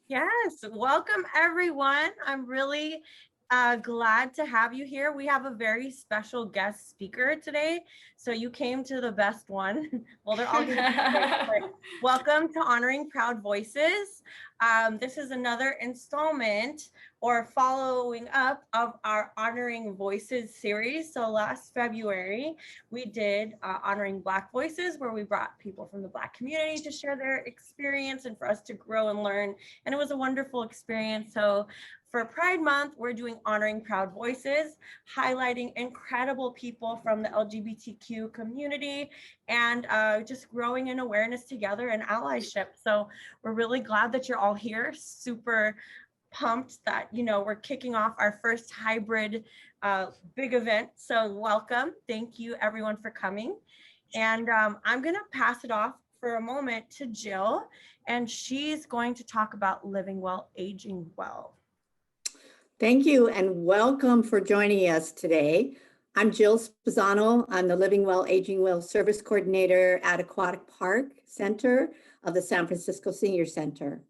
Yes, welcome everyone. I'm really glad to have you here. We have a very special guest speaker today. So you came to the best one. Well, they're all going to be great, but welcome to Honoring Proud Voices. This is another installment or following up of our Honoring Voices series. So last February, we did Honoring Black Voices, where we brought people from the Black community to share their experience and for us to grow and learn, and it was a wonderful experience. So for Pride Month, we're doing Honoring Proud Voices, highlighting incredible people from the LGBTQ community and just growing in awareness together and allyship. So we're really glad that you're all here. Super pumped that, we're kicking off our first hybrid big event. So welcome. Thank you everyone for coming. And I'm going to pass it off for a moment to Jill, and she's going to talk about living well, aging well. Thank you and welcome for joining us today. I'm Jill Spezzano. I'm the Living Well, Aging Well Service Coordinator at Aquatic Park Center of the San Francisco Senior Center.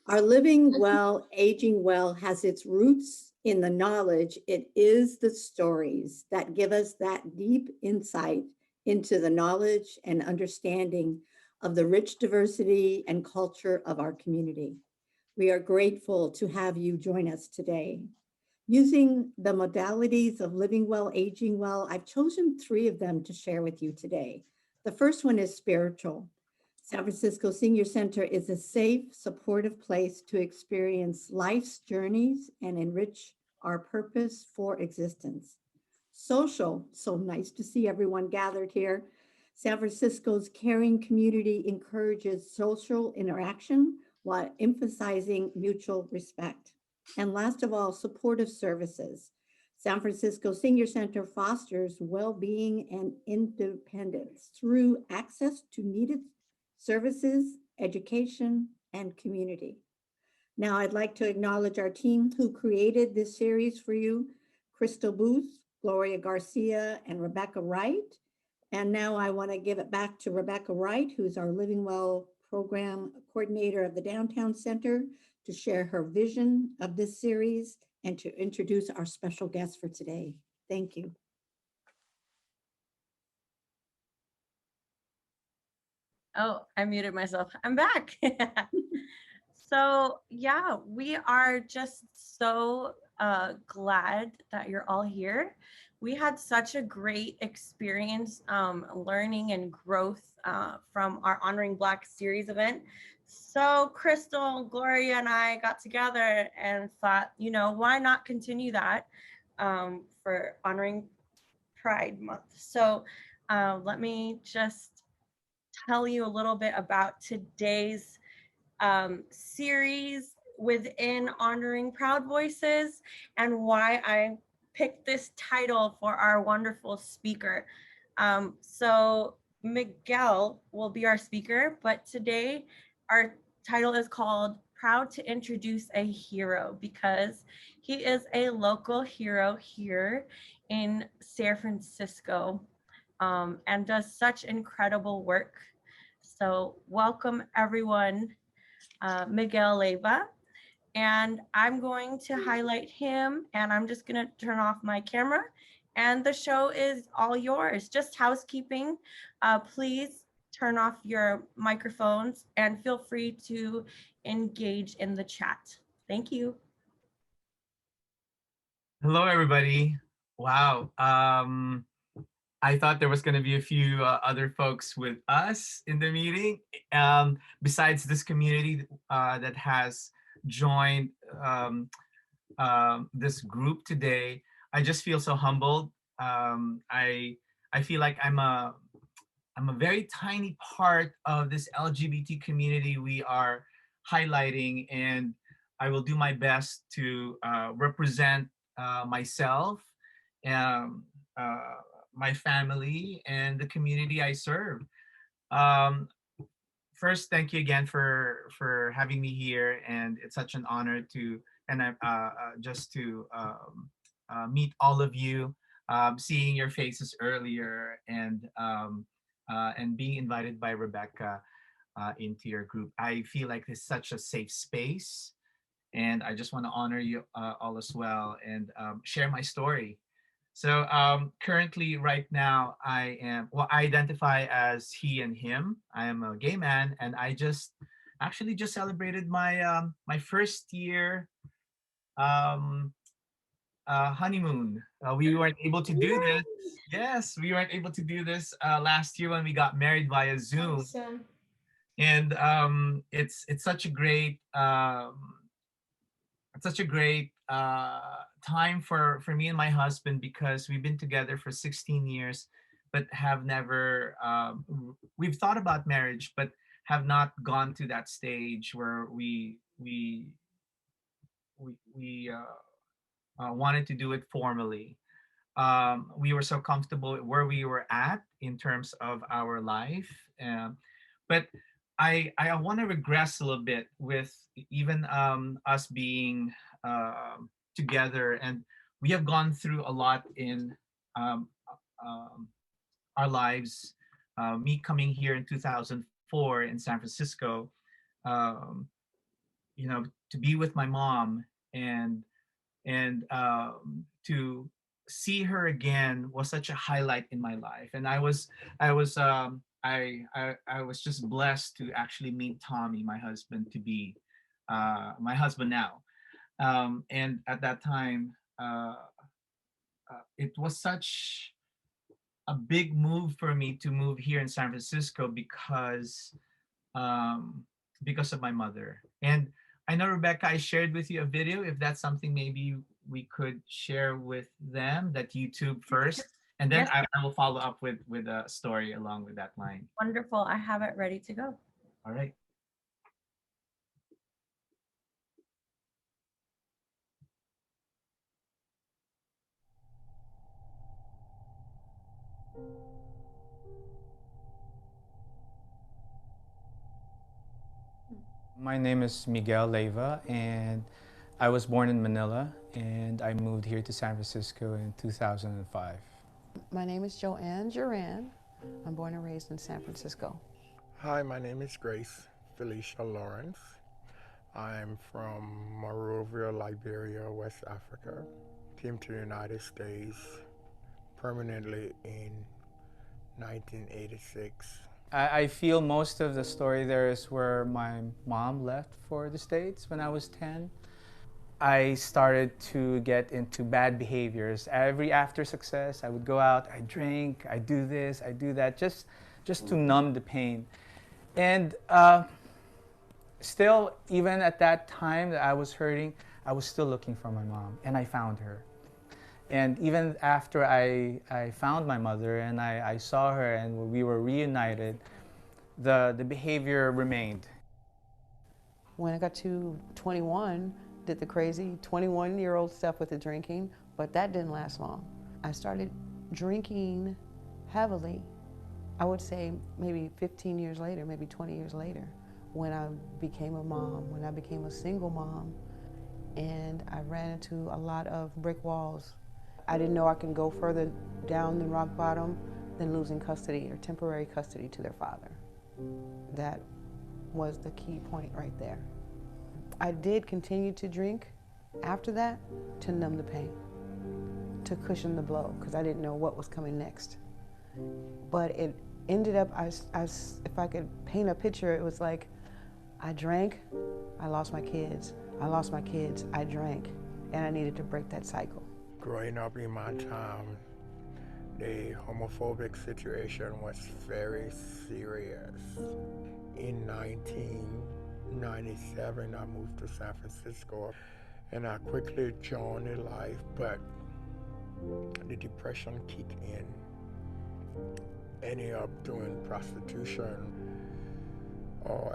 Our Living Well, Aging Well has its roots in the knowledge. It is the stories that give us that deep insight into the knowledge and understanding of the rich diversity and culture of our community. We are grateful to have you join us today. Using the modalities of living well, aging well, I've chosen 3 of them to share with you today. The first one is spiritual. San Francisco Senior Center is a safe, supportive place to experience life's journeys and enrich our purpose for existence. Social, so nice to see everyone gathered here. San Francisco's caring community encourages social interaction while emphasizing mutual respect. And last of all, supportive services. San Francisco Senior Center fosters well-being and independence through access to needed services, education, and community. Now I'd like to acknowledge our team who created this series for you, Crystal Booth, Gloria Garcia, and Rebecca Wright. And now I want to give it back to Rebecca Wright, who's our Living Well program coordinator of the Downtown Center, to share her vision of this series and to introduce our special guest for today. Thank you. Oh, I muted myself. I'm back. So yeah, we are just so glad that you're all here. We had such a great experience learning and growth from our Honoring Black series event. So Crystal, Gloria, and I got together and thought, why not continue that for Honoring Pride Month? So let me just tell you a little bit about today's series within Honoring Proud Voices and why I picked this title for our wonderful speaker. So Miguel will be our speaker, but today our title is called Proud to Introduce a Hero, because he is a local hero here in San Francisco and does such incredible work. So welcome everyone, Miguel Leyva, and I'm going to highlight him, and I'm just going to turn off my camera, and the show is all yours. Just housekeeping. Please turn off your microphones and feel free to engage in the chat. Thank you. Hello, everybody. Wow. I thought there was going to be a few other folks with us in the meeting, besides this community that has joined this group today. I just feel so humbled. I feel like I'm a very tiny part of this LGBT community we are highlighting, and I will do my best to represent myself, my family, and the community I serve. First, thank you again for having me here, and it's such an honor to just to meet all of you, seeing your faces earlier, and being invited by Rebecca into your group. I feel like it's such a safe space And I just want to honor you all as well, and share my story. So currently, right now, I identify as he and him. I am a gay man, and I just celebrated my first year um, honeymoon. We weren't able to do this. Yes, we weren't able to do this last year when we got married via Zoom. Awesome. And it's such a great time for me and my husband, because we've been together for 16 years, but have never we've thought about marriage, but have not gone to that stage where we wanted to do it formally. We were so comfortable where we were at in terms of our life. But I want to regress a little bit with even us being together, and we have gone through a lot in um, um, our lives. Me coming here in 2004 in San Francisco, um, to be with my mom, and to see her again was such a highlight in my life. And I was just blessed to actually meet Tommy, my husband to be, my husband now. And at that time, it was such a big move for me to move here in San Francisco, um, because of my mother. And I know, Rebecca, I shared with you a video. If that's something maybe we could share with them, that YouTube first, and then Yes. I will follow up with a story along with that line. Wonderful. I have it ready to go. All right. My name is Miguel Leyva, and I was born in Manila, and I moved here to San Francisco in 2005. My name is Joanne Duran. I'm born and raised in San Francisco. Hi, my name is Grace Felicia Lawrence. I'm from Monrovia, Liberia, West Africa. Came to the United States permanently in 1986. I feel most of the story there is where my mom left for the States when I was 10. I started to get into bad behaviors. Every after success, I would go out, I drink, I do this, I do that, just to numb the pain. And still, even at that time that I was hurting, I was still looking for my mom, and I found her. And even after I found my mother and I saw her and we were reunited, the behavior remained. When I got to 21, did the crazy 21-year-old stuff with the drinking, but that didn't last long. I started drinking heavily, I would say maybe 15 years later, maybe 20 years later, when I became a mom, when I became a single mom, and I ran into a lot of brick walls. I didn't know I can go further down than rock bottom than losing custody or temporary custody to their father. That was the key point right there. I did continue to drink after that to numb the pain, to cushion the blow, because I didn't know what was coming next. But it ended up, if I could paint a picture, it was like I drank, I lost my kids. I lost my kids, I drank, and I needed to break that cycle. Growing up in my town, the homophobic situation was very serious. In 1997, I moved to San Francisco, and I quickly joined the life, but the depression kicked in. Ended up doing prostitution.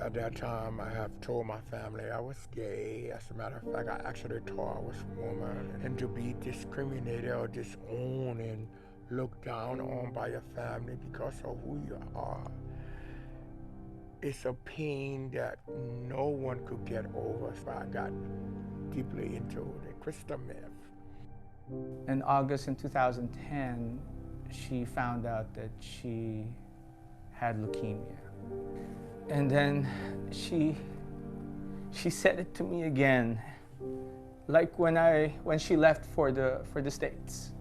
At that time, I have told my family I was gay. As a matter of fact, I actually thought I was a woman. And to be discriminated or disowned and looked down on by your family because of who you are, it's a pain that no one could get over. So I got deeply into the crystal meth. In August in 2010, she found out that she had leukemia. And then she said it to me again like when she left for the States.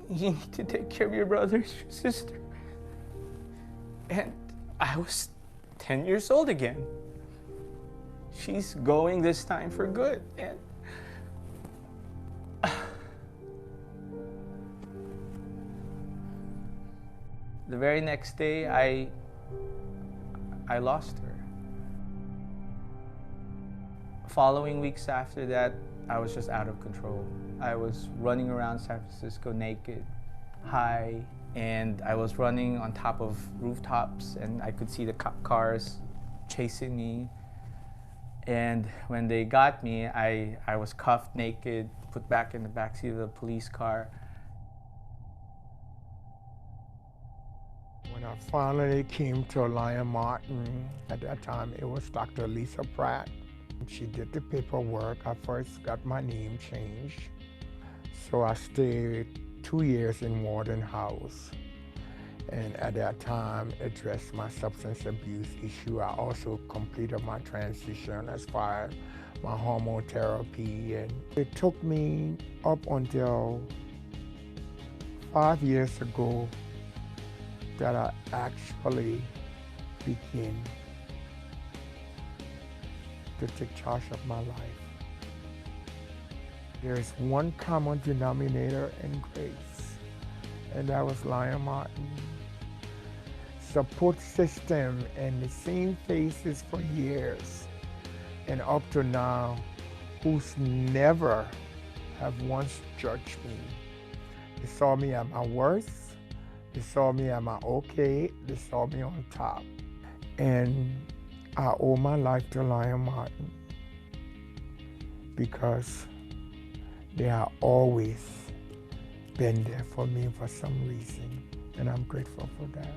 You need to take care of your brother, your sister. And I was 10 years old again. She's going this time for good. And the very next day, I lost her. Following weeks after that, I was just out of control. I was running around San Francisco naked, high, and I was running on top of rooftops, and I could see the cop cars chasing me. And when they got me, I was cuffed naked, put back in the backseat of the police car. When I finally came to Lion Martin, at that time it was Dr. Lisa Pratt. She did the paperwork. I first got my name changed. So I stayed 2 years in Warden House. And at that time, addressed my substance abuse issue. I also completed my transition as far as my hormone therapy. And it took me up until 5 years ago that I actually began to take charge of my life. There's one common denominator in grace, and that was Lion Martin. Support system and the same faces for years and up to now, who's never have once judged me. They saw me at my worst, they saw me at my okay, they saw me on top. And I owe my life to Lion Martin because they have always been there for me for some reason, and I'm grateful for that.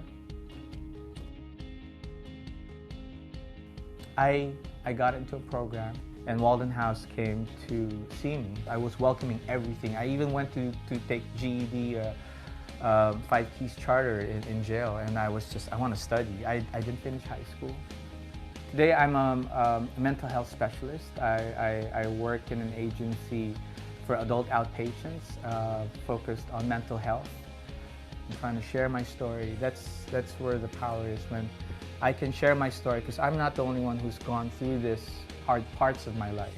I got into a program, and Walden House came to see me. I was welcoming everything. I even went to take GED, 5 Keys Charter in jail, and I want to study. I didn't finish high school. Today I'm a mental health specialist. I work in an agency for adult outpatients focused on mental health. I'm trying to share my story. That's where the power is, when I can share my story, because I'm not the only one who's gone through this hard parts of my life.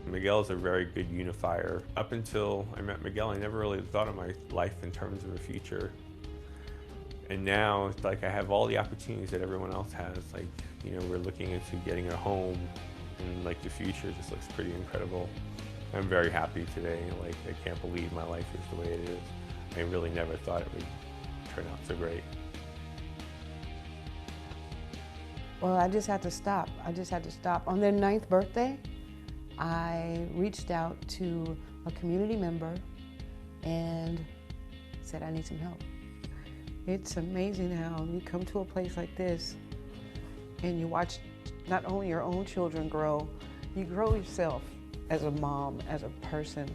Miguel is a very good unifier. Up until I met Miguel, I never really thought of my life in terms of a future. And now it's like I have all the opportunities that everyone else has. Like, you know, we're looking into getting a home, and like the future just looks pretty incredible. I'm very happy today. Like, I can't believe my life is the way it is. I really never thought it would turn out so great. Well, I just had to stop. On their 9th birthday, I reached out to a community member and said, I need some help. It's amazing how you come to a place like this and you watch not only your own children grow, you grow yourself as a mom, as a person,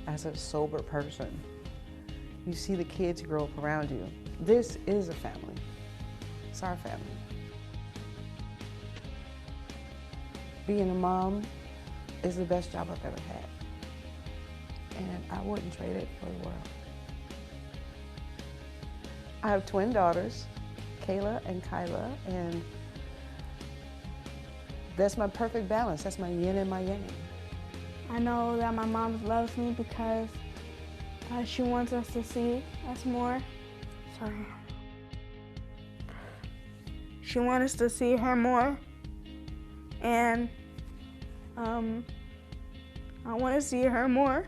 as a sober person. You see the kids grow up around you. This is a family. It's our family. Being a mom is the best job I've ever had. And I wouldn't trade it for the world. I have twin daughters, Kayla and Kyla, and that's my perfect balance. That's my yin and my yang. I know that my mom loves me because she wants us to see us more. Sorry. She wants us to see her more. And I want to see her more.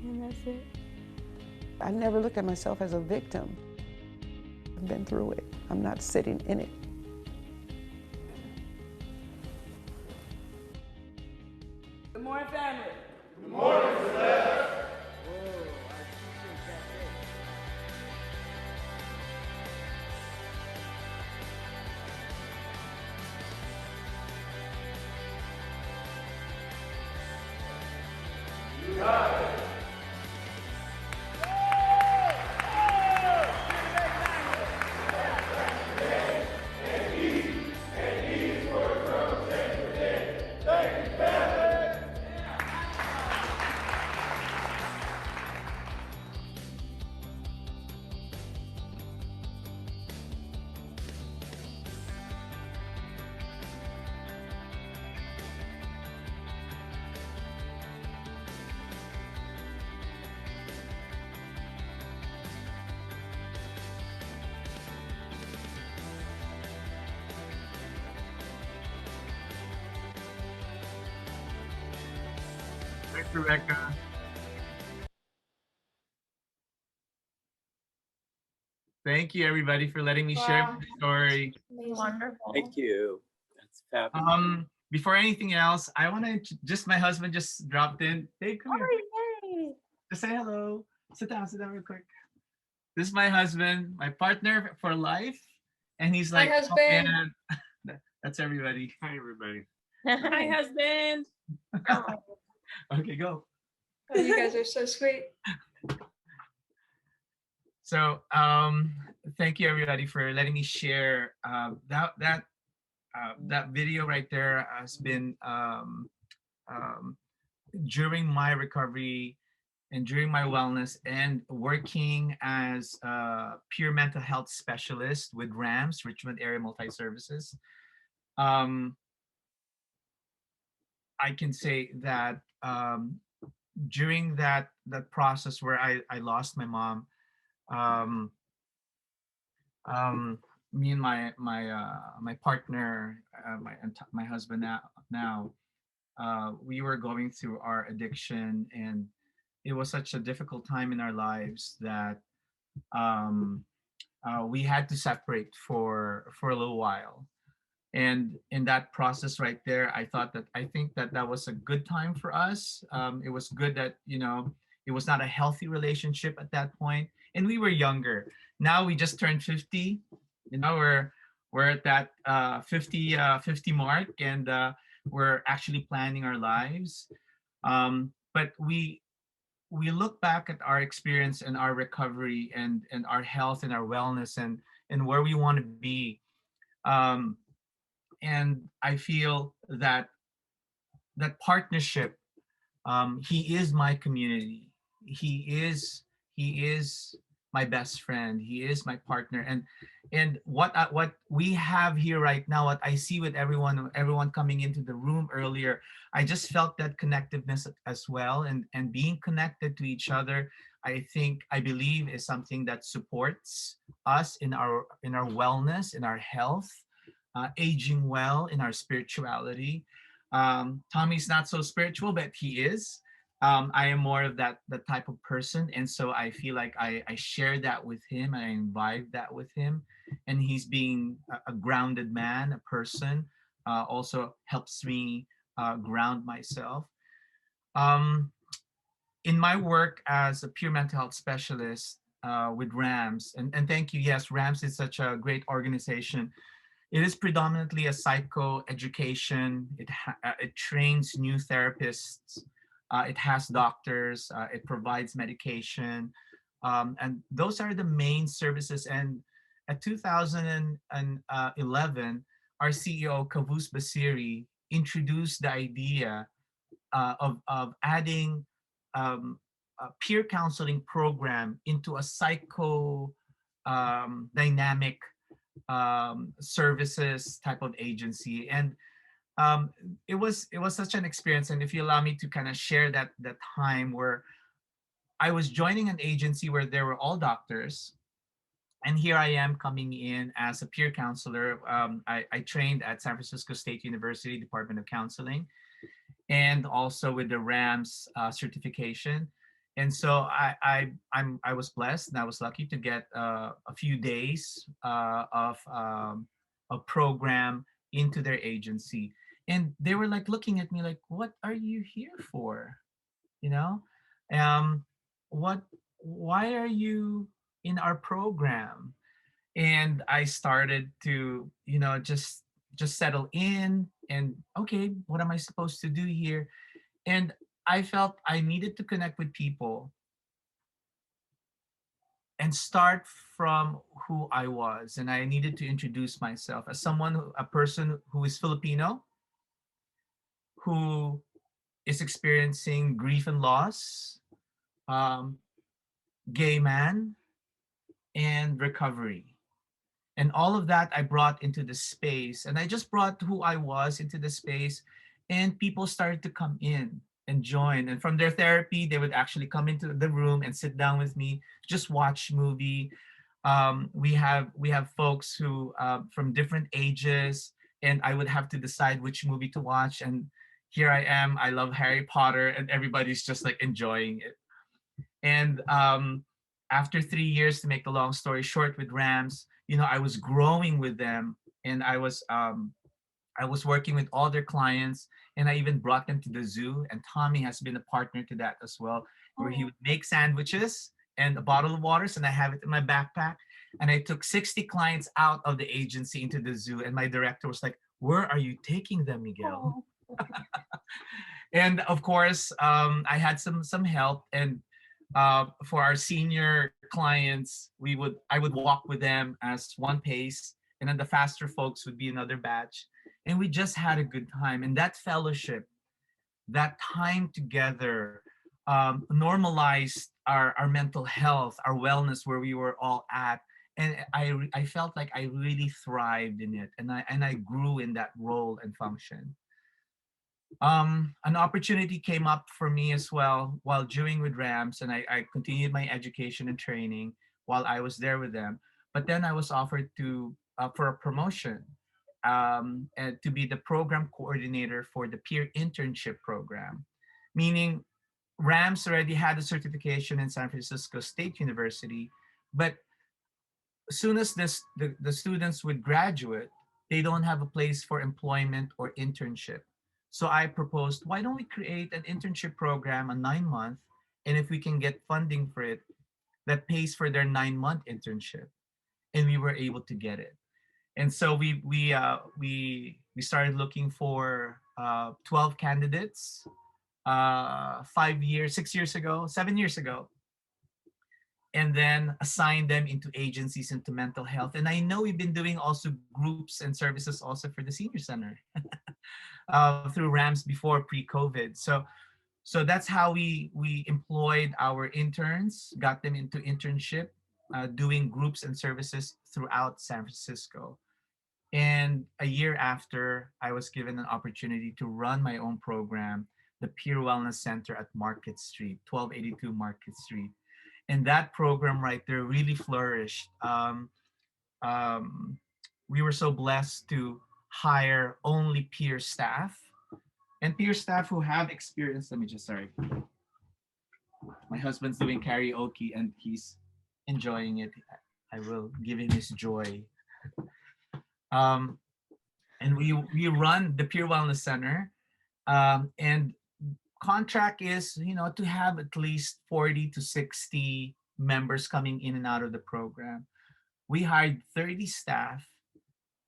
And that's it. I never looked at myself as a victim. I've been through it. I'm not sitting in it. Good morning, family. Good morning, Celeste. You got it. And he's Rebecca. Thank you, everybody, for letting me share my story. Wonderful. Thank you. That's fabulous. Before anything else, I want to my husband just dropped in. Hey, come here. Yay. Just say hello. Sit down real quick. This is my husband, my partner for life. And he's like, hi, husband. Oh, man. That's everybody. Hi, everybody. Hi, husband. Okay, go. Oh, you guys are so sweet. So thank you, everybody, for letting me share. That video right there has been during my recovery and during my wellness and working as a peer mental health specialist with RAMS, Richmond Area Multi-Services. I can say that during that process where I lost my mom, me and my partner, my husband now, we were going through our addiction, and it was such a difficult time in our lives that we had to separate for a little while. And in that process right there, I think that was a good time for us. It was good that, it was not a healthy relationship at that point, and we were younger. Now we just turned 50. We're at that 50 mark, and we're actually planning our lives. But we look back at our experience and our recovery and our health and our wellness and where we want to be. And I feel that partnership, he is my community. He is my best friend. He is my partner. And what we have here right now, what I see with everyone coming into the room earlier, I just felt that connectiveness as well, and being connected to each other, I believe is something that supports us in our wellness, in our health, aging well, in our spirituality. Tommy's not so spiritual, but he is. I am more of that type of person, and so I feel like I share that with him, and I imbibe that with him, and he's being a grounded man, a person, also helps me ground myself. In my work as a peer mental health specialist with RAMS, and thank you, yes, RAMS is such a great organization. It is predominantly a psychoeducation. It trains new therapists. It has doctors. It provides medication. And those are the main services. And at 2011, our CEO, Kavus Basiri, introduced the idea of adding a peer counseling program into a psycho dynamic services type of agency. And it was such an experience. And if you allow me to kind of share that time where I was joining an agency where there were all doctors, and here I am coming in as a peer counselor. I trained at San Francisco State University Department of Counseling, and also with the RAMS certification. And so I was blessed, and I was lucky to get a few days of a program into their agency. And they were like looking at me like, "What are you here for? Why are you in our program?" And I started to, just settle in, and okay, what am I supposed to do here? And I felt I needed to connect with people and start from who I was. And I needed to introduce myself as a person who is Filipino, who is experiencing grief and loss, gay man, and recovery. And all of that I brought into the space. And I just brought who I was into the space, and people started to come in and join. And from their therapy, they would actually come into the room and sit down with me, just watch movie. We have folks who from different ages, and I would have to decide which movie to watch. And here I am. I love Harry Potter, and everybody's just like enjoying it. And after 3 years, to make the long story short, with Rams, I was growing with them, and I was working with all their clients, and I even brought them to the zoo. And Tommy has been a partner to that as well, where he would make sandwiches and a bottle of waters, and I have it in my backpack. And I took 60 clients out of the agency into the zoo, and my director was like, "Where are you taking them, Miguel?" And of course, I had some help, and for our senior clients, I would walk with them as one pace, and then the faster folks would be another batch, and we just had a good time. And that fellowship, that time together, normalized our mental health, our wellness, where we were all at. And I felt like I really thrived in it, and I grew in that role and function. An opportunity came up for me as well while doing with Rams, and I continued my education and training while I was there with them. But then I was offered for a promotion, and to be the program coordinator for the peer internship program, meaning Rams already had a certification in San Francisco State University, but as soon as the students would graduate, they don't have a place for employment or internship. So I proposed, why don't we create an internship program, a 9 month, and if we can get funding for it, that pays for their 9 month internship, and we were able to get it. And so we started looking for 12 candidates 5 years, 6 years ago, 7 years ago, and then assign them into agencies into mental health. And I know we've been doing also groups and services also for the senior center through Rams before pre-COVID. So that's how we employed our interns, got them into internship, doing groups and services throughout San Francisco. And a year after, I was given an opportunity to run my own program, the Peer Wellness Center at Market Street, 1282 Market Street. And that program right there really flourished. We were so blessed to hire only peer staff, and peer staff who have experience. Let me just, sorry. My husband's doing karaoke and he's enjoying it. I will give him his joy. And we run the Peer Wellness Center, and contract is, to have at least 40 to 60 members coming in and out of the program. We hired 30 staff,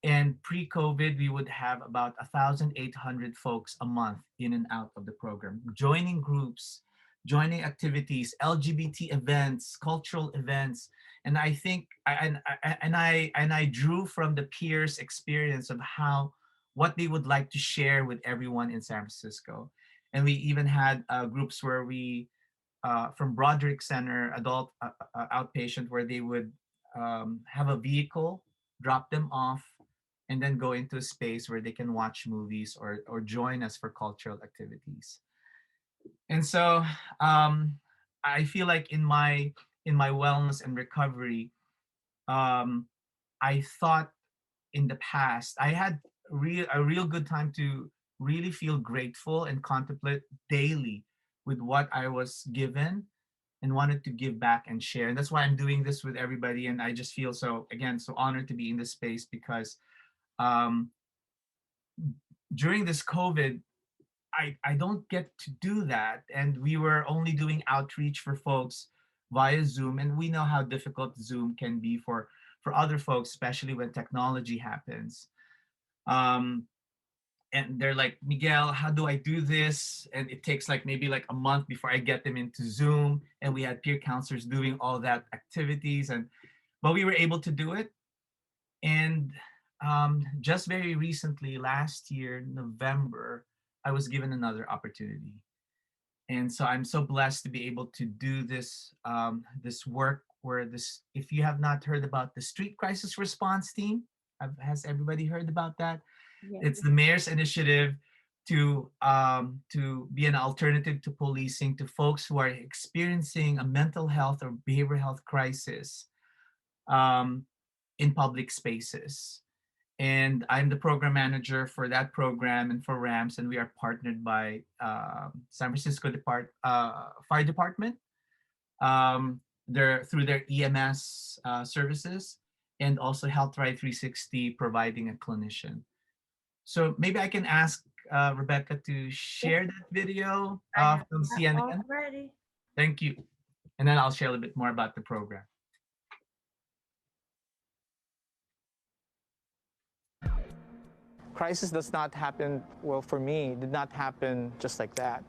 and pre-COVID, we would have about 1,800 folks a month in and out of the program, joining groups, joining activities, LGBT events, cultural events. And I think, I drew from the peers' experience of what they would like to share with everyone in San Francisco. And we even had groups where we, from Broderick Center, adult outpatient, where they would have a vehicle, drop them off, and then go into a space where they can watch movies or join us for cultural activities. And so I feel like in my wellness and recovery, I thought in the past I had a real good time to really feel grateful and contemplate daily with what I was given and wanted to give back and share. And that's why I'm doing this with everybody. And I just feel so honored to be in this space, because during this COVID, I don't get to do that. And we were only doing outreach for folks via Zoom. And we know how difficult Zoom can be for other folks, especially when technology happens. And they're like, Miguel, how do I do this? And it takes maybe a month before I get them into Zoom. And we had peer counselors doing all that activities, but we were able to do it. And just very recently, last year, November, I was given another opportunity. And so I'm so blessed to be able to do this this work if you have not heard about the Street Crisis Response Team, has everybody heard about that? Yeah. It's the mayor's initiative to be an alternative to policing to folks who are experiencing a mental health or behavioral health crisis in public spaces. and I'm the program manager for that program and for RAMS, and we are partnered by San Francisco Fire Department through their EMS services, and also HealthRight 360 providing a clinician. So maybe I can ask Rebecca to share that video from CNN. Already. Thank you. And then I'll share a little bit more about the program. Crisis does not happen, well, for me, did not happen just like that.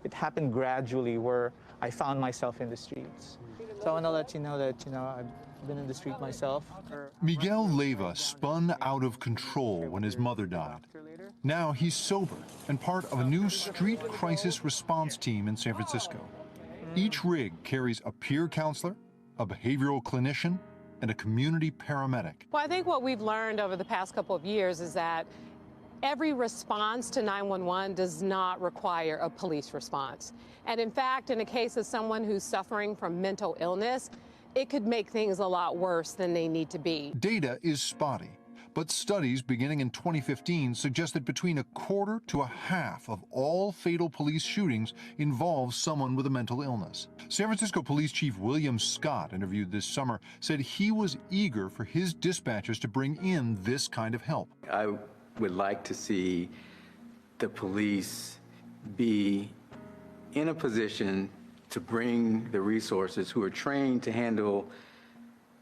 It happened gradually where I found myself in the streets. So I want to let you know that, I've been in the street myself. Miguel Leyva spun out of control when his mother died. Now he's sober and part of a new street crisis response team in San Francisco. Each rig carries a peer counselor, a behavioral clinician, and a community paramedic. Well, I think what we've learned over the past couple of years is that every response to 911 does not require a police response. And in fact, in a case of someone who's suffering from mental illness, it could make things a lot worse than they need to be. Data is spotty, but studies beginning in 2015 suggest that between a quarter to a half of all fatal police shootings involve someone with a mental illness. San Francisco Police Chief William Scott, interviewed this summer, said he was eager for his dispatchers to bring in this kind of help. I would like to see the police be in a position to bring the resources who are trained to handle,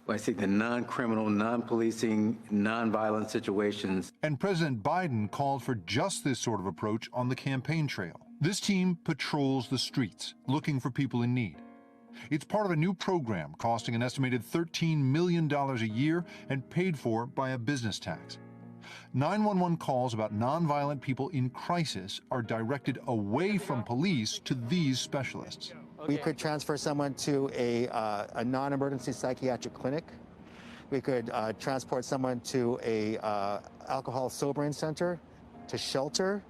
I see, the non-criminal, non-policing, non-violent situations. And President Biden called for just this sort of approach on the campaign trail. This team patrols the streets, looking for people in need. It's part of a new program costing an estimated $13 million a year and paid for by a business tax. 911 calls about nonviolent people in crisis are directed away from police to these specialists. We could transfer someone to a non-emergency psychiatric clinic. We could transport someone to a alcohol sobering center, to shelter,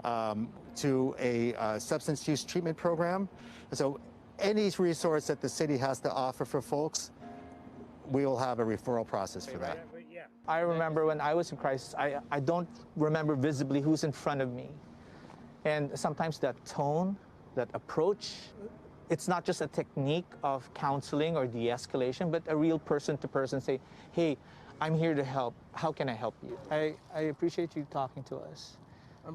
to a substance use treatment program. So any resource that the city has to offer for folks, we will have a referral process for that. I remember when I was in crisis, I don't remember visibly who's in front of me. And sometimes that tone, that approach, it's not just a technique of counseling or de-escalation, but a real person-to-person say, hey, I'm here to help. How can I help you? I appreciate you talking to us.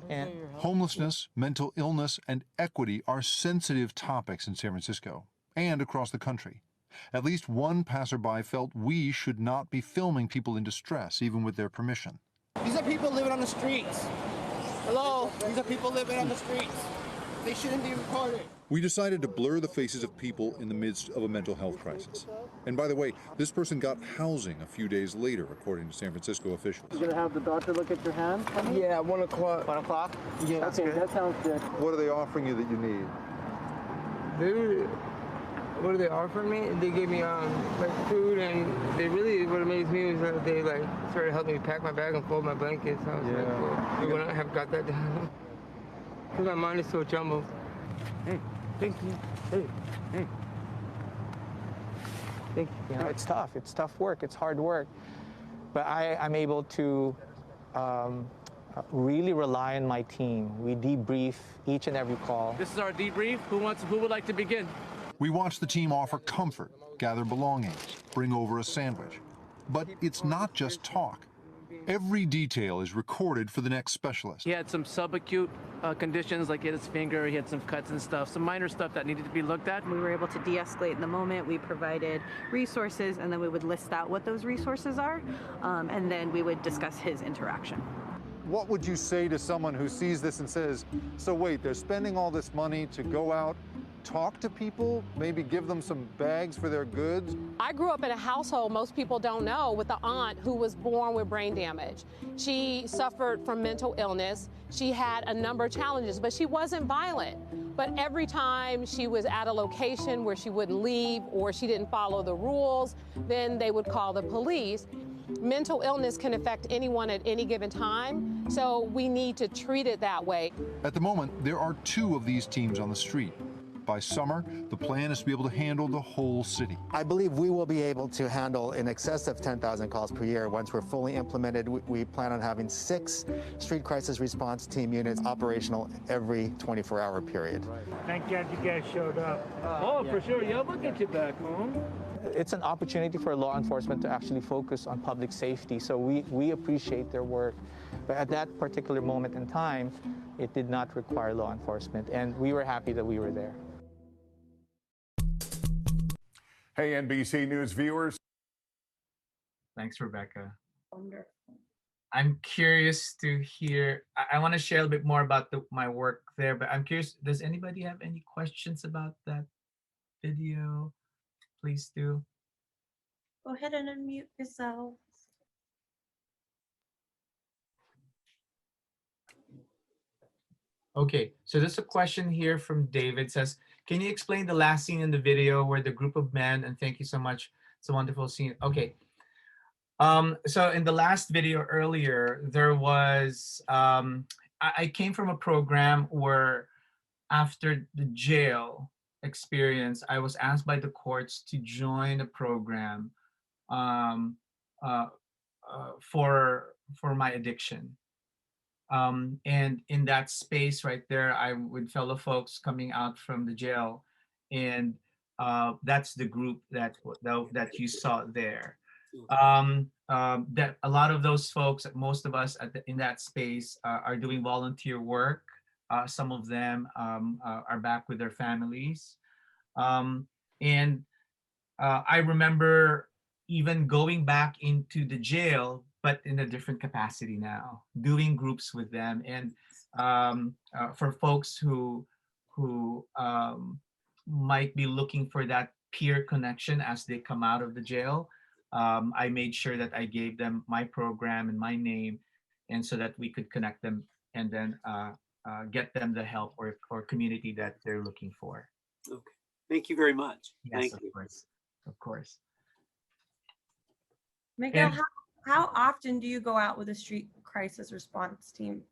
And homelessness, mental illness, and equity are sensitive topics in San Francisco and across the country. At least one passerby felt we should not be filming people in distress, even with their permission. These are people living on the streets. Hello? These are people living on the streets. They shouldn't be recorded. We decided to blur the faces of people in the midst of a mental health crisis. And by the way, this person got housing a few days later, according to San Francisco officials. You're going to have the doctor look at your hand? Yeah, 1 o'clock. 1 o'clock? Yeah, that's okay, good. That sounds good. What are they offering you that you need? What did they offer me? They gave me like food, and they really, what amazed me was that they like started helping me pack my bag and fold my blankets. I was like, well, we wouldn't have got that done. Because my mind is so jumbled. Hey, thank you. Hey. Thank you. You know, it's tough. It's tough work. It's hard work. But I'm able to really rely on my team. We debrief each and every call. This is our debrief. Who would like to begin? We watch the team offer comfort, gather belongings, bring over a sandwich. But it's not just talk. Every detail is recorded for the next specialist. He had some subacute conditions, like he had his finger, he had some cuts and stuff, some minor stuff that needed to be looked at. We were able to de-escalate in the moment. We provided resources, and then we would list out what those resources are, and then we would discuss his interaction. What would you say to someone who sees this and says, so wait, they're spending all this money to go out, talk to people, maybe give them some bags for their goods? I grew up in a household, most people don't know, with an aunt who was born with brain damage. She suffered from mental illness. She had a number of challenges, but she wasn't violent. But every time she was at a location where she wouldn't leave or she didn't follow the rules, then they would call the police. Mental illness can affect anyone at any given time, so we need to treat it that way. At the moment, there are 2 of these teams on the street. By summer, the plan is to be able to handle the whole city. I believe we will be able to handle in excess of 10,000 calls per year once we're fully implemented. We plan on having 6 street crisis response team units operational every 24-hour period. Thank God you guys showed up. Oh, for sure. Yeah, we'll get you back home. It's an opportunity for law enforcement to actually focus on public safety, so we appreciate their work. But at that particular moment in time, it did not require law enforcement, and we were happy that we were there. Hey, NBC News viewers. Thanks, Rebecca. Wonderful. I'm curious to hear, I want to share a little bit more about my work there, but I'm curious, does anybody have any questions about that video? Please do. Go ahead and unmute yourself. Okay, so there's a question here from David. Says, can you explain the last scene in the video where the group of men, and thank you so much, it's a wonderful scene. Okay, so in the last video earlier, there was, I came from a program where after the jail experience, I was asked by the courts to join a program for my addiction. And in that space right there, I'm with fellow folks coming out from the jail, and that's the group that you saw there. That a lot of those folks, most of us in that space, are doing volunteer work. Some of them are back with their families, and I remember even going back into the jail, but in a different capacity now, doing groups with them. And for folks who might be looking for that peer connection as they come out of the jail, I made sure that I gave them my program and my name, and so that we could connect them and then get them the help or community that they're looking for. Okay, thank you very much. Yes, Thank of you. course, of course. Miguel, And- how often do you go out with a street crisis response team?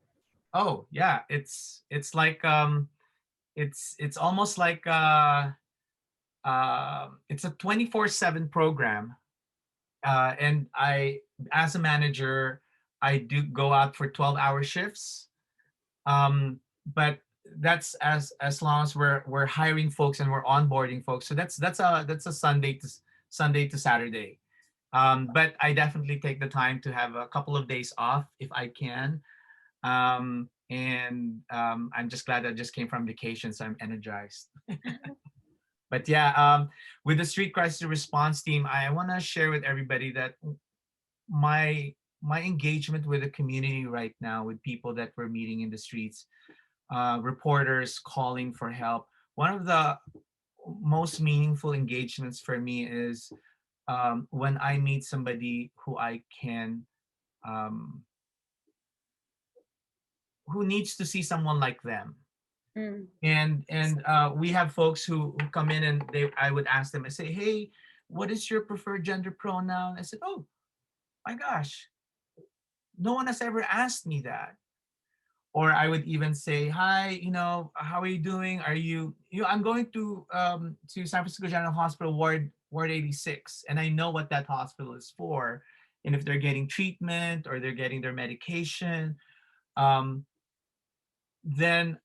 Oh yeah, it's like it's almost like it's a 24/7 program, and I, as a manager, I do go out for 12-hour shifts, but that's as long as we're hiring folks and we're onboarding folks. So that's a Sunday to Saturday. But I definitely take the time to have a couple of days off if I can. I'm just glad I just came from vacation, so I'm energized. But yeah, with the street crisis response team, I want to share with everybody that my engagement with the community right now, with people that we're meeting in the streets, reporters calling for help, one of the most meaningful engagements for me is when I meet somebody who I can, who needs to see someone like them. And we have folks who come in and I would ask them, I say, hey, what is your preferred gender pronoun? I said, oh my gosh, no one has ever asked me that. Or I would even say, hi, how are you doing? I'm going to San Francisco General Hospital Ward 86, and I know what that hospital is for. And if they're getting treatment or they're getting their medication, then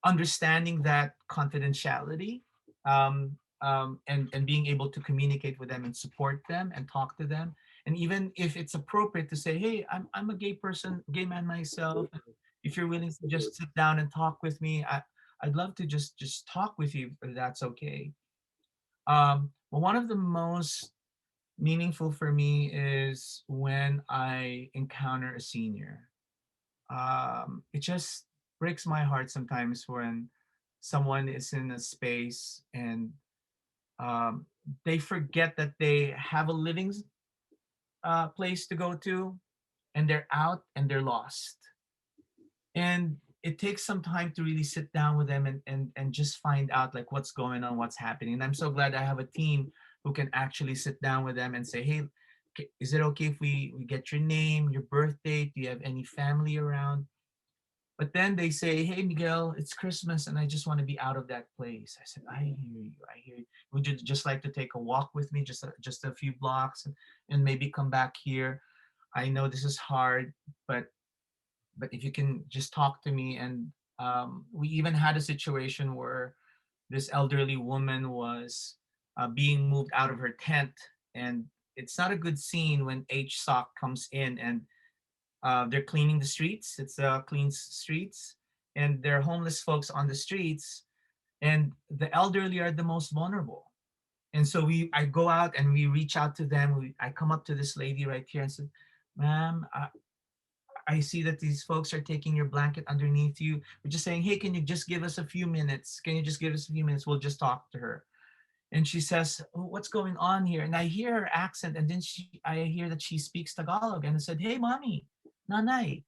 understanding that confidentiality, and being able to communicate with them and support them and talk to them. And even if it's appropriate to say, hey, I'm a gay person, gay man myself. If you're willing to just sit down and talk with me, I'd love to just talk with you, if that's okay. But one of the most meaningful for me is when I encounter a senior. It just breaks my heart sometimes when someone is in a space and they forget that they have a living place to go to, and they're out and they're lost. And it takes some time to really sit down with them and just find out like what's going on, what's happening. And I'm so glad I have a team who can actually sit down with them and say, hey, is it okay if we get your name, your birth date? Do you have any family around? But then they say, hey, Miguel, it's Christmas and I just want to be out of that place. I said, I hear you. I hear you. Would you just like to take a walk with me, just a few blocks, and maybe come back here? I know this is hard, but if you can just talk to me. And we even had a situation where this elderly woman was being moved out of her tent. And it's not a good scene when HSOC comes in and they're cleaning the streets. It's clean streets, and there are homeless folks on the streets, and the elderly are the most vulnerable. And so I go out and we reach out to them. I come up to this lady right here and said, ma'am, I see that these folks are taking your blanket underneath you. We're just saying, hey, can you just give us a few minutes? Can you just give us a few minutes? We'll just talk to her. And she says, oh, what's going on here? And I hear her accent, and then I hear that she speaks Tagalog. And I said, hey, mommy, nanay.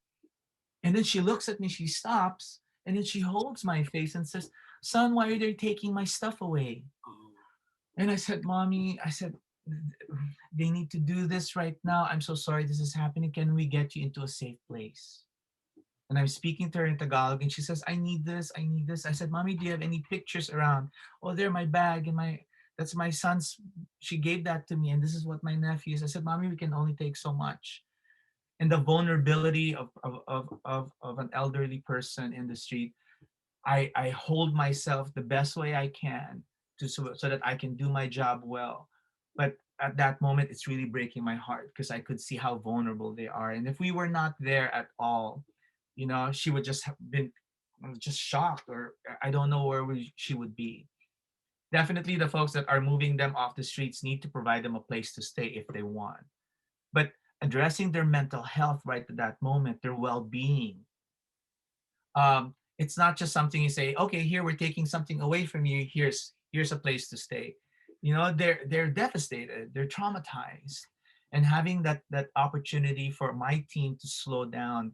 And then she looks at me, she stops, and then she holds my face and says, son, why are they taking my stuff away? And I said, mommy, I said, they need to do this right now. I'm so sorry this is happening. Can we get you into a safe place? And I'm speaking to her in Tagalog, and she says, I need this, I need this. I said, mommy, do you have any pictures around? Oh, they're my bag, and that's my son's, she gave that to me, and this is what my nephew is. I said, mommy, we can only take so much. And the vulnerability of an elderly person in the street, I hold myself the best way I can so that I can do my job well. But at that moment, it's really breaking my heart because I could see how vulnerable they are. And if we were not there at all, she would just have been just shocked, or I don't know where she would be. Definitely the folks that are moving them off the streets need to provide them a place to stay if they want. But addressing their mental health right at that moment, their well-being, it's not just something you say, okay, here we're taking something away from you. Here's a place to stay. They're devastated, they're traumatized, and having that opportunity for my team to slow down,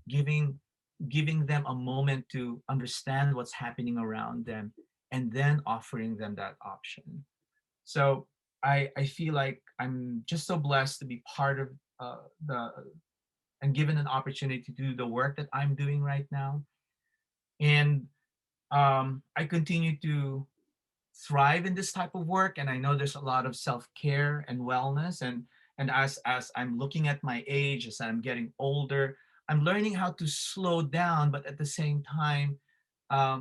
giving them a moment to understand what's happening around them, and then offering them that option. So I feel like I'm just so blessed to be part of and given an opportunity to do the work that I'm doing right now. And I continue to thrive in this type of work, and I know there's a lot of self-care and wellness, and as I'm looking at my age, as I'm getting older, I'm learning how to slow down, but at the same time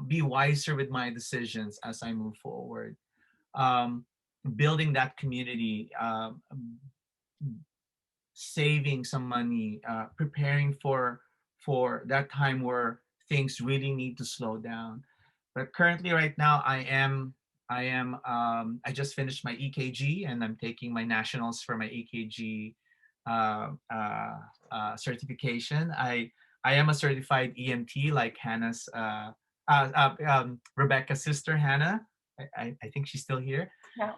be wiser with my decisions as I move forward. Building that community, saving some money, preparing for that time where things really need to slow down. But currently, right now, I just finished my EKG, and I'm taking my nationals for my EKG certification. I am a certified EMT, like Hannah's Rebecca's sister Hannah. I think she's still here. Yeah.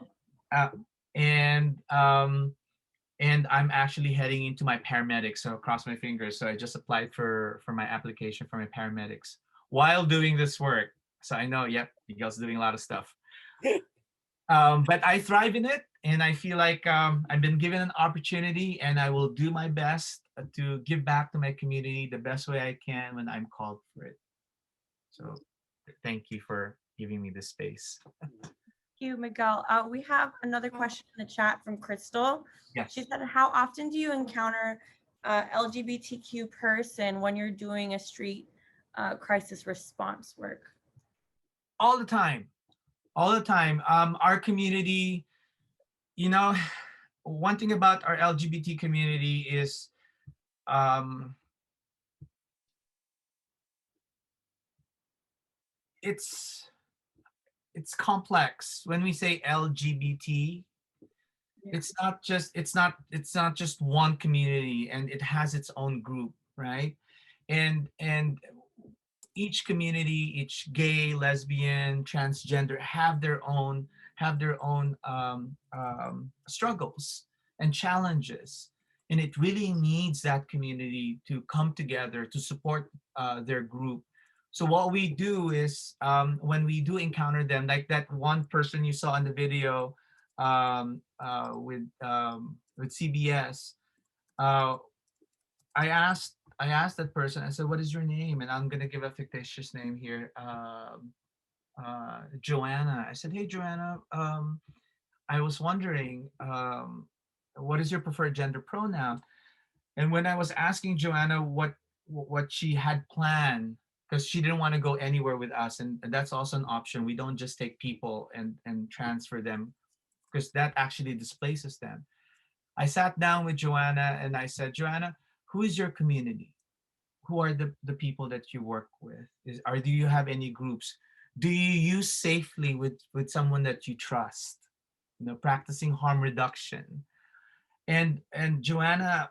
And I'm actually heading into my paramedics, so cross my fingers. So I just applied for my application for my paramedics while doing this work. So I know, yep, Miguel's doing a lot of stuff. But I thrive in it, and I feel like I've been given an opportunity, and I will do my best to give back to my community the best way I can when I'm called for it. So thank you for giving me this space. You, Miguel. We have another question in the chat from Crystal. Yes. She said, how often do you encounter LGBTQ person when you're doing a street crisis response work? All the time. Our community, one thing about our LGBT community is it's complex. When we say LGBT, it's not just one community, and it has its own group, right? And each community, each gay, lesbian, transgender have their own struggles and challenges, and it really needs that community to come together to support their group. So what we do is when we do encounter them, like that one person you saw in the video with CBS, I I asked that person, I said, what is your name? And I'm gonna give a fictitious name here, Joanna. I said, hey, Joanna, I was wondering, what is your preferred gender pronoun? And when I was asking Joanna what she had planned, because she didn't want to go anywhere with us, and that's also an option. We don't just take people and transfer them, because that actually displaces them. I sat down with Joanna and I said, Joanna, who is your community? Who are the people that you work with? Do you have any groups? Do you use safely with someone that you trust? Practicing harm reduction. And Joanna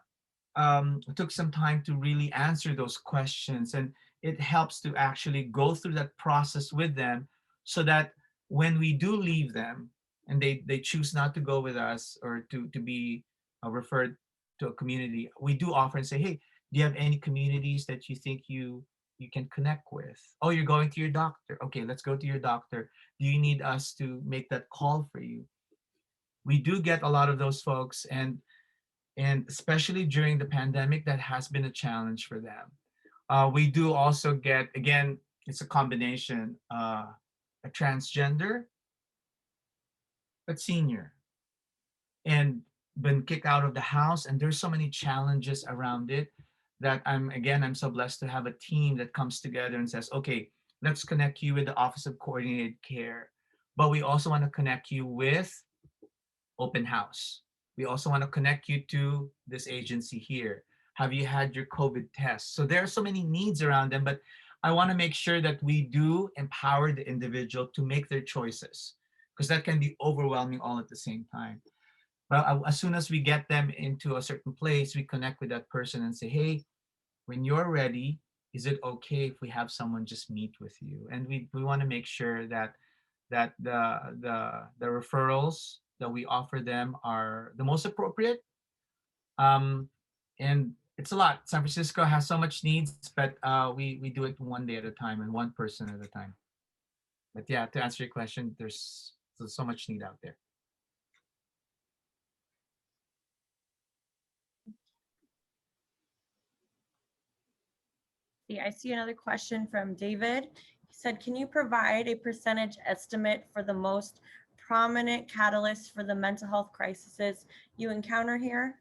took some time to really answer those questions, and it helps to actually go through that process with them, so that when we do leave them and they choose not to go with us or to be referred to a community, we do offer and say, hey, do you have any communities that you think you can connect with? Oh, you're going to your doctor. Okay, let's go to your doctor. Do you need us to make that call for you? We do get a lot of those folks, and especially during the pandemic, that has been a challenge for them. We do also get, again, it's a combination, a transgender, but senior, and been kicked out of the house. And there's so many challenges around it that I'm so blessed to have a team that comes together and says, okay, let's connect you with the Office of Coordinated Care. But we also want to connect you with open house. We also want to connect you to this agency here. Have you had your COVID test? So there are so many needs around them, but I want to make sure that we do empower the individual to make their choices, because that can be overwhelming all at the same time. But as soon as we get them into a certain place, we connect with that person and say, hey, when you're ready, is it okay if we have someone just meet with you? And we want to make sure that the referrals that we offer them are the most appropriate. And it's a lot. San Francisco has so much needs, but we do it one day at a time and one person at a time. But yeah, to answer your question, there's so much need out there. I see another question from David. He said, can you provide a percentage estimate for the most prominent catalysts for the mental health crises you encounter here?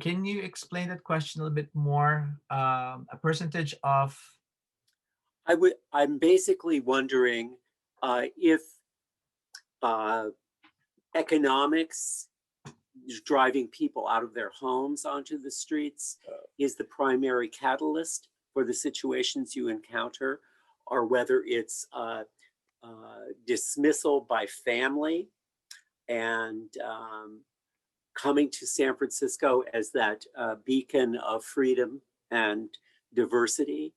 Can you explain that question a little bit more? A percentage of? I'm basically wondering if economics driving people out of their homes onto the streets is the primary catalyst for the situations you encounter, or whether it's dismissal by family and coming to San Francisco as that beacon of freedom and diversity.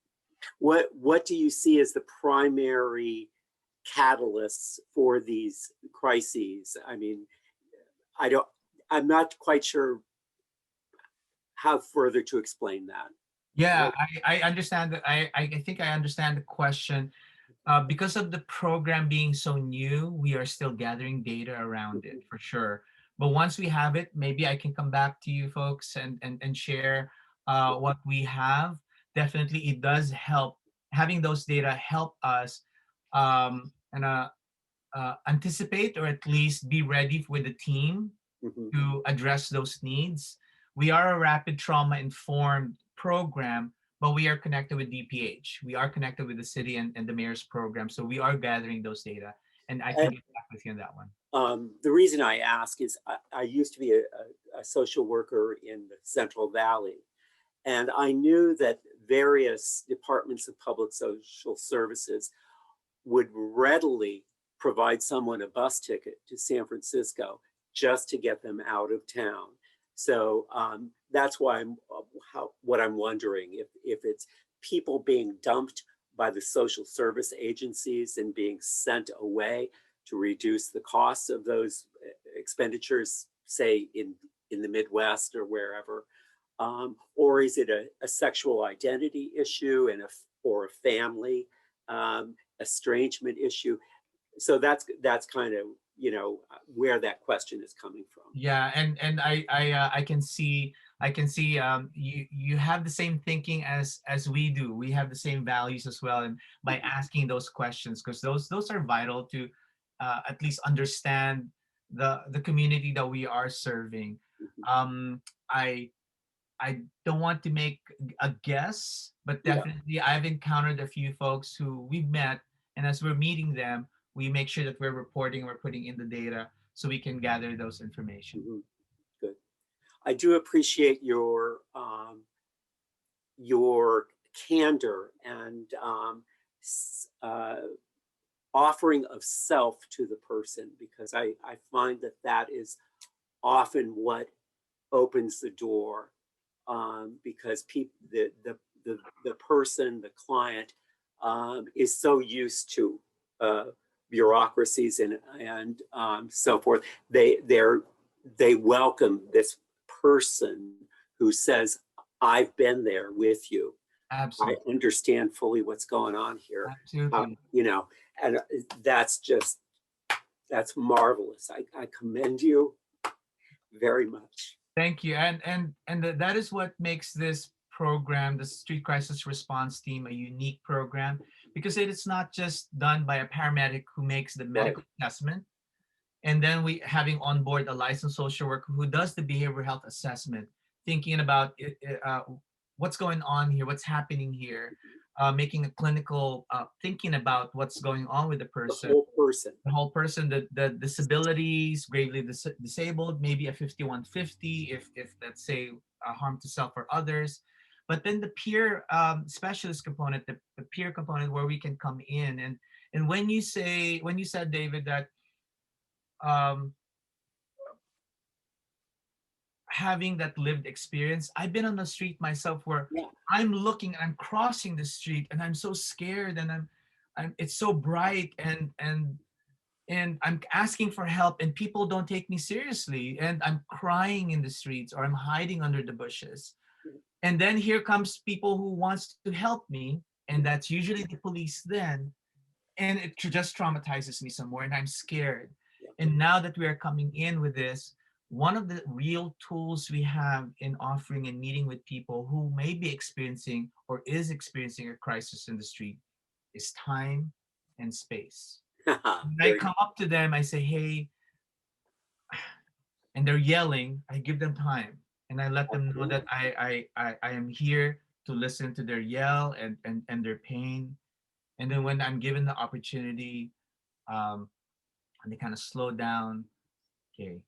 What do you see as the primary catalysts for these crises? I mean, I'm not quite sure how further to explain that. Yeah, I understand that. I think I understand the question. Because of the program being so new, we are still gathering data around it for sure. But once we have it, maybe I can come back to you folks and share what we have. Definitely, it does help. Having those data help us anticipate, or at least be ready with the team to address those needs. We are a rapid trauma informed program, but we are connected with DPH. We are connected with the city and the mayor's program. So we are gathering those data, and I can get back with you on that one. The reason I ask is I used to be a social worker in the Central Valley, and I knew that various departments of public social services would readily provide someone a bus ticket to San Francisco just to get them out of town. So that's why what I'm wondering, if it's people being dumped by the social service agencies and being sent away to reduce the costs of those expenditures, say in the Midwest or wherever, or is it a sexual identity issue or a family estrangement issue? So that's kind of, where that question is coming from. Yeah, and I can see I can see you have the same thinking as we do. We have the same values as well, and by asking those questions, because those are vital to at least understand the community that we are serving. I I don't want to make a guess, but definitely I've encountered a few folks who we've met, and as we're meeting them, we make sure that we're reporting, we're putting in the data so we can gather those information. Good. I do appreciate your candor and offering of self to the person, because I find that that is often what opens the door, because the person, the client, is so used to bureaucracies and so forth. They welcome this person who says, I've been there with you. Absolutely. I understand fully what's going on here. Absolutely. You know, and that's marvelous. I commend you very much. Thank you. And that is what makes this program, the Street Crisis Response Team, a unique program, because it is not just done by a paramedic who makes the medical assessment, and then we having on board a licensed social worker who does the behavioral health assessment, thinking about what's going on here, what's happening here, making a clinical thinking about what's going on with the person. The whole person, the disabilities, gravely disabled, maybe a 5150 if let's say harm to self or others. But then the peer specialist component, the peer component where we can come in. And when you said, David, that having that lived experience, I've been on the street myself where I'm crossing the street and I'm so scared, and it's so bright, and I'm asking for help and people don't take me seriously, and I'm crying in the streets or I'm hiding under the bushes. And then here comes people who wants to help me, and that's usually the police then, and it just traumatizes me some more, and I'm scared. And now that we are coming in with this, one of the real tools we have in offering and meeting with people who may be experiencing or is experiencing a crisis in the street is time and space. When I come up to them, I say, hey, and they're yelling, I give them time. And I let them know that I am here to listen to their yell and their pain. And then when I'm given the opportunity, and they kind of slow down, okay,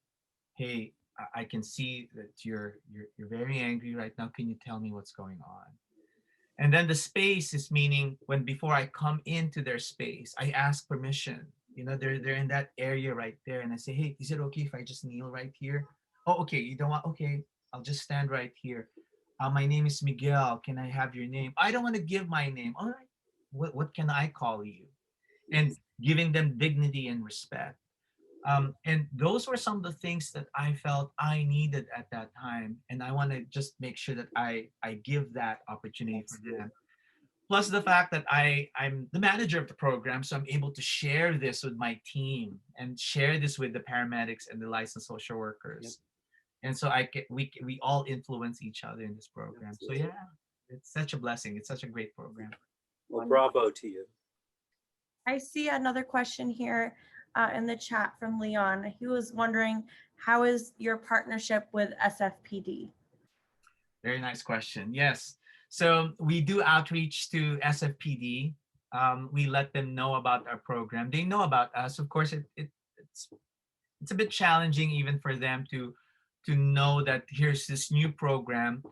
hey, I can see that you're very angry right now. Can you tell me what's going on? And then the space is meaning when before I come into their space, I ask permission. You know, they're in that area right there, and I say, hey, is it okay if I just kneel right here? Oh, okay. You don't want? Okay, I'll just stand right here. My name is Miguel. Can I have your name? I don't want to give my name. All right. What can I call you? And giving them dignity and respect. And those were some of the things that I felt I needed at that time. And I want to just make sure that I give that opportunity for them. Plus the fact that I'm the manager of the program, so I'm able to share this with my team and share this with the paramedics and the licensed social workers. And so we all influence each other in this program. So yeah, it's such a blessing. It's such a great program. Well, bravo to you. I see another question here in the chat from Leon. He was wondering, how is your partnership with SFPD? Very nice question. Yes. So we do outreach to SFPD. We let them know about our program. They know about us. Of course, it's a bit challenging even for them to know that here's this new program.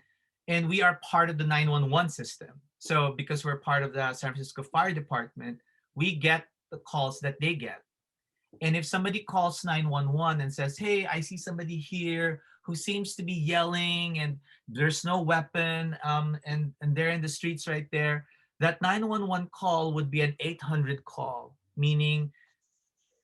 And we are part of the 911 system. So because we're part of the San Francisco Fire Department, we get the calls that they get. And if somebody calls 911 and says, hey, I see somebody here who seems to be yelling and there's no weapon, and they're in the streets right there, that 911 call would be an 800 call, meaning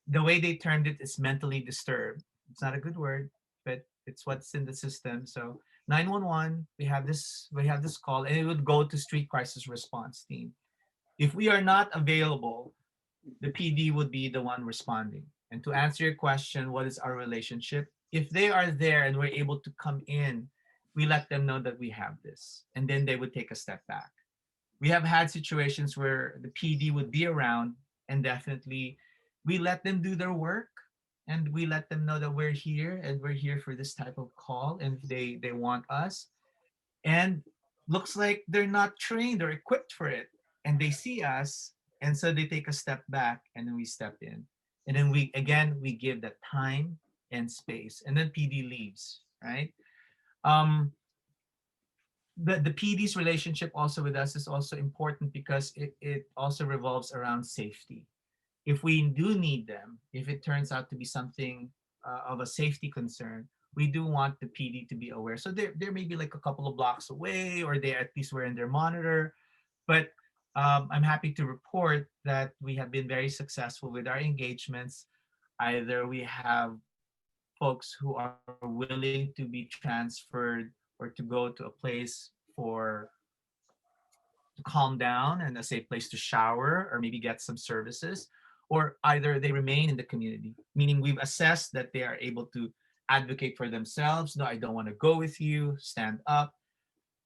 the way they termed it is mentally disturbed. It's not a good word, but it's what's in the system. So 911, we have this call, and it would go to Street Crisis Response Team. If we are not available, the PD would be the one responding. And to answer your question, what is our relationship? If they are there and we're able to come in we let them know that we have this, and then they would take a step back. We have had situations where the PD would be around, and definitely we let them do their work, and we let them know that we're here and we're here for this type of call, and if they want us, and looks like they're not trained or equipped for it, and they see us, and so they take a step back, and then we step in, and then we give that time and space, and then PD leaves, right? um the PD's relationship also with us is also important because it also revolves around safety. If we do need them, if it turns out to be something of a safety concern, we do want the PD to be aware. So there may be like a couple of blocks away, or they at least were in their monitor. But I'm happy to report that we have been very successful with our engagements. Either we have folks who are willing to be transferred or to go to a place for to calm down and a safe place to shower or maybe get some services, or either they remain in the community, meaning we've assessed that they are able to advocate for themselves. No, I don't want to go with you, stand up.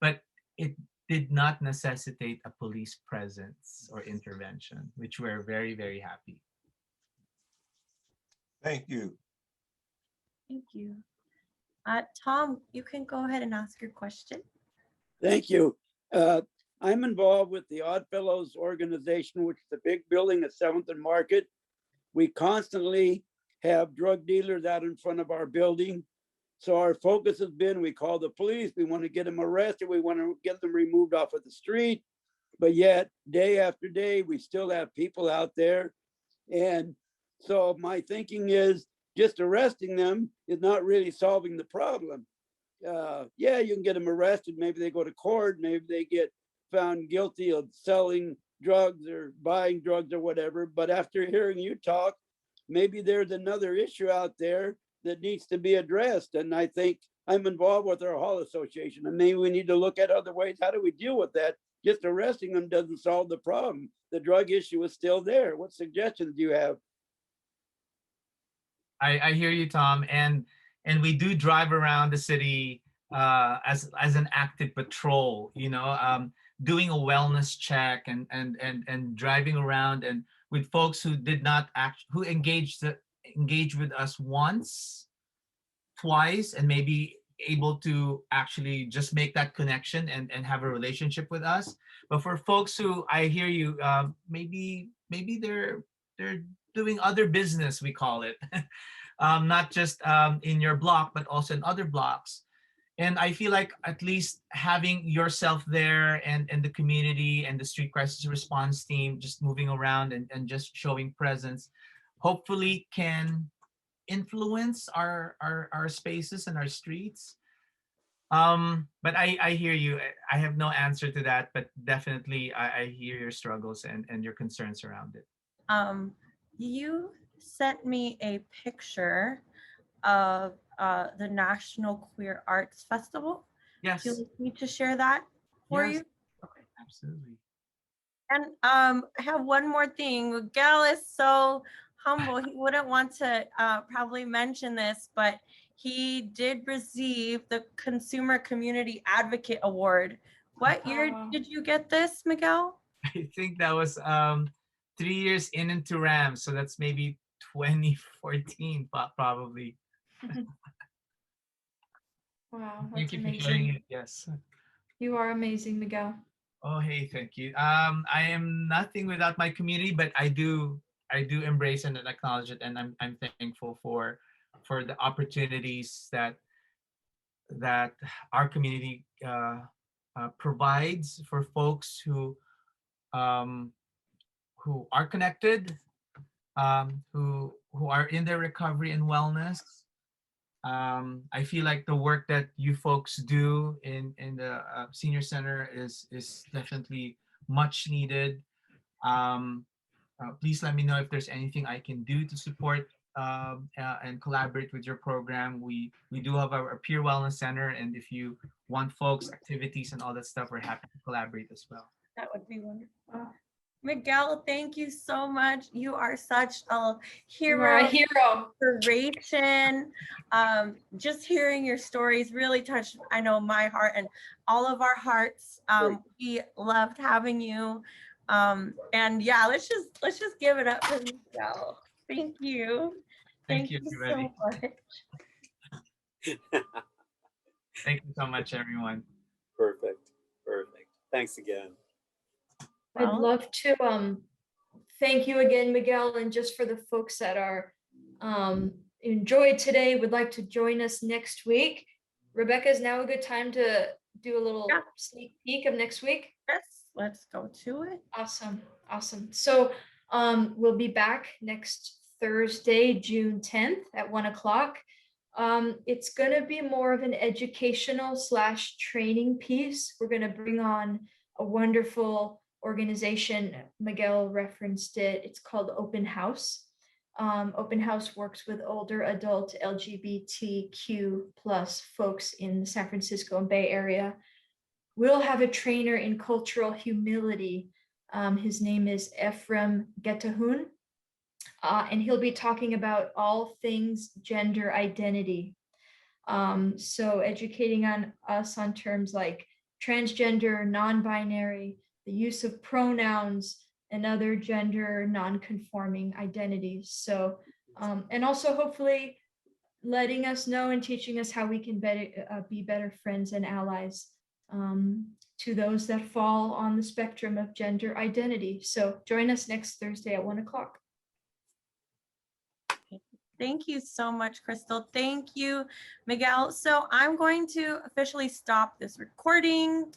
But it did not necessitate a police presence or intervention, which we're very, very happy. Thank you. Thank you. Tom, you can go ahead and ask your question. Thank you. I'm involved with the Oddfellows organization, which is a big building at 7th and Market. We constantly have drug dealers out in front of our building. So our focus has been, we call the police, we want to get them arrested, we want to get them removed off of the street. But yet, day after day, we still have people out there. And so my thinking is just arresting them is not really solving the problem. Yeah, you can get them arrested. Maybe they go to court. Maybe they get found guilty of selling drugs or buying drugs or whatever. But after hearing you talk, maybe there's another issue out there that needs to be addressed. And I think I'm involved with our hall association, and maybe we need to look at other ways. How do we deal with that? Just arresting them doesn't solve the problem. The drug issue is still there. What suggestions do you have? I hear you, Tom, and we do drive around the city as an active patrol. Doing a wellness check and driving around and with folks who did not who engage with us once, twice, and maybe able to actually just make that connection and have a relationship with us. But for folks who, I hear you, maybe they're doing other business, we call it, not just in your block, but also in other blocks. And I feel like at least having yourself there and the community and the street crisis response team just moving around and just showing presence, hopefully can influence our spaces and our streets. But I hear you. I have no answer to that, but definitely I hear your struggles and your concerns around it. You sent me a picture of the National Queer Arts Festival. Yes. Do you like me to share that for you? Okay, absolutely. And I have one more thing. Miguel is so humble. He wouldn't want to probably mention this, but he did receive the Consumer Community Advocate Award. What year did you get this, Miguel? I think that was 3 years into RAM, so that's maybe 2014 probably. Wow, that's Thank you amazing. for sharing it. Yes. You are amazing, Miguel. Oh, hey, thank you. I am nothing without my community, but I do embrace and acknowledge it, and I'm thankful for the opportunities that our community provides for folks who are connected, who are in their recovery and wellness. I feel like the work that you folks do in the senior center is definitely much needed. Please let me know if there's anything I can do to support and collaborate with your program. We do have our peer wellness center, and if you want folks, activities, and all that stuff, we're happy to collaborate as well. That would be wonderful. Miguel, thank you so much. You are such a You are hero. a hero. Inspiration. Just hearing your stories really touched, I know, my heart and all of our hearts. We loved having you. And yeah, let's just give it up for Miguel. Thank you. Thank you, so everybody. much. Thank you so much, everyone. Perfect. Perfect. Thanks again. I'd love to thank you again, Miguel, and just for the folks that are enjoyed today, would like to join us next week. Rebecca, is now a good time to do a little sneak peek of next week? Yes, let's go to it. Awesome. Awesome. So we'll be back next Thursday, June 10th at 1 o'clock. It's going to be more of an educational / training piece. We're going to bring on a wonderful organization. Miguel referenced it. It's called Open House. Open House works with older adult LGBTQ plus folks in the San Francisco and Bay Area. We'll have a trainer in cultural humility. His name is Ephraim Getahun. And he'll be talking about all things gender identity. So educating us on terms like transgender, non-binary, the use of pronouns, and other gender non-conforming identities. So, and also hopefully letting us know and teaching us how we can be better friends and allies to those that fall on the spectrum of gender identity. So join us next Thursday at 1 o'clock. Thank you so much, Crystal. Thank you, Miguel. So I'm going to officially stop this recording.